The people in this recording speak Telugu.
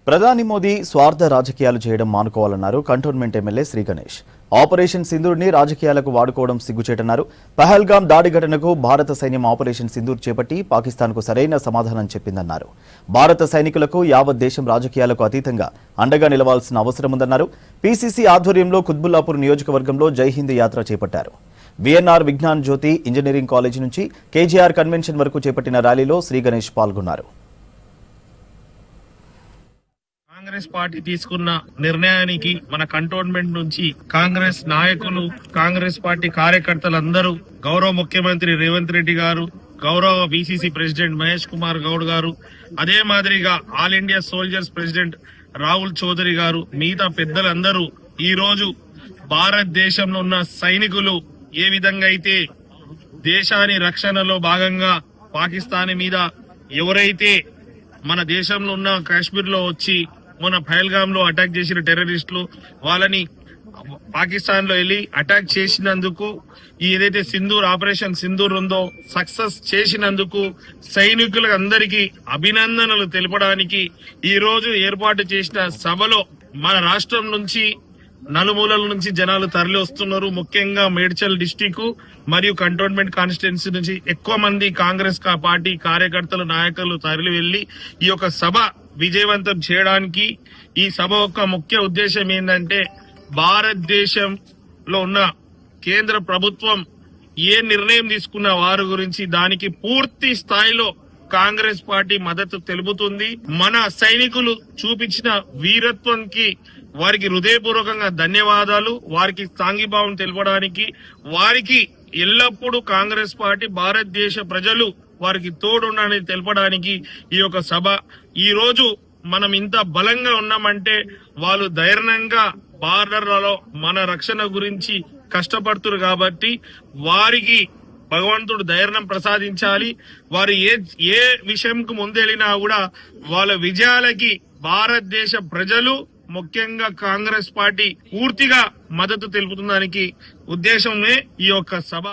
ప్రధాని మోదీ స్వార్థ రాజకీయాలు చేయడం మానుకోవాలన్నారు cantonment MLA Shri Ganesh. Operation సింధూర్ని రాజకీయాలకు వాడుకోవడం సిగ్గుచేటన్నారు. పహల్గాం దాడి ఘటనకు భారత సైన్యం ఆపరేషన్ సింధూర్ చేపట్టి పాకిస్తాన్కు సరైన సమాధానం చెప్పిందన్నారు. భారత సైనికులకు యావత్ దేశం రాజకీయాలకు అతీతంగా అండగా నిలవాల్సిన అవసరం ఉందన్నారు. పీసీసీ ఆధ్వర్యంలో కుత్బుల్లాపూర్ నియోజకవర్గంలో జై హింద్ యాత్ర చేపట్టారు. విఎన్ఆర్ విజ్ఞాన్ జ్యోతి ఇంజనీరింగ్ కాలేజీ నుంచి కేజీఆర్ కన్వెన్షన్ వరకు చేపట్టిన ర్యాలీలో శ్రీ గణేష్ పాల్గొన్నారు. కాంగ్రెస్ పార్టీ తీసుకున్న నిర్ణయానికి మన కంటోన్మెంట్ నుంచి కాంగ్రెస్ నాయకులు, కాంగ్రెస్ పార్టీ కార్యకర్తలందరూ, గౌరవ ముఖ్యమంత్రి రేవంత్ రెడ్డి గారు, గౌరవ బీసీసీ ప్రెసిడెంట్ మహేష్ కుమార్ గౌడ్ గారు, అదే మాదిరిగా all India soldiers president Rahul Chowdary గారు, మిగతా పెద్దలందరూ ఈ రోజు భారతదేశంలో ఉన్న సైనికులు ఏ విధంగా అయితే దేశాన్ని రక్షణలో భాగంగా పాకిస్తాన్ మీద ఎవరైతే మన దేశంలో ఉన్న కాశ్మీర్ లో వచ్చి మన పహల్గామ్ లో అటాక్ చేసిన టెర్రరిస్టులు వాళ్ళని పాకిస్తాన్ లో వెళ్ళి అటాక్ చేసినందుకు, ఏదైతే సింధూర్ ఆపరేషన్ సింధూర్ ఉందో సక్సెస్ చేసినందుకు సైనికులకు అందరికీ అభినందనలు తెలపడానికి ఈ రోజు ఏర్పాటు చేసిన సభలో మన రాష్ట్రం నుంచి నలుమూలల నుంచి జనాలు తరలి వస్తున్నారు. ముఖ్యంగా మేడ్చల్ డిస్టిక్ మరియు కంటోన్మెంట్ కాన్స్టిట్యున్సీ నుంచి ఎక్కువ మంది కాంగ్రెస్ పార్టీ కార్యకర్తలు, నాయకులు తరలి వెళ్లి ఈ యొక్క సభ విజయవంతం చేయడానికి, ఈ సభ యొక్క ముఖ్య ఉద్దేశం ఏంటంటే భారతదేశంలో ఉన్న కేంద్ర ప్రభుత్వం ఏ నిర్ణయం తీసుకున్న వారి గురించి దానికి పూర్తి స్థాయిలో కాంగ్రెస్ పార్టీ మద్దతు తెలుపుతుంది. మన సైనికులు చూపించిన వీరత్వానికి వారికి హృదయపూర్వకంగా ధన్యవాదాలు. వారికి సాంఘీభావం తెలపడానికి, వారికి ఎల్లప్పుడూ కాంగ్రెస్ పార్టీ, భారతదేశ ప్రజలు వారికి తోడుండని తెలపడానికి ఈ యొక్క సభ. ఈ రోజు మనం ఇంత బలంగా ఉన్నామంటే వాళ్ళు ధైర్యంగా బార్డర్లలో మన రక్షణ గురించి కష్టపడుతున్నారు కాబట్టి వారికి భగవంతుడు ధైర్యం ప్రసాదించాలి. వారు ఏ విషయంకు ముందెళ్ళినా కూడా వాళ్ళ విజయాలకి భారతదేశ ప్రజలు, ముఖ్యంగా కాంగ్రెస్ పార్టీ పూర్తిగా మద్దతు తెలుపుతుందానికి ఉద్దేశమే ఈ యొక్క సభ.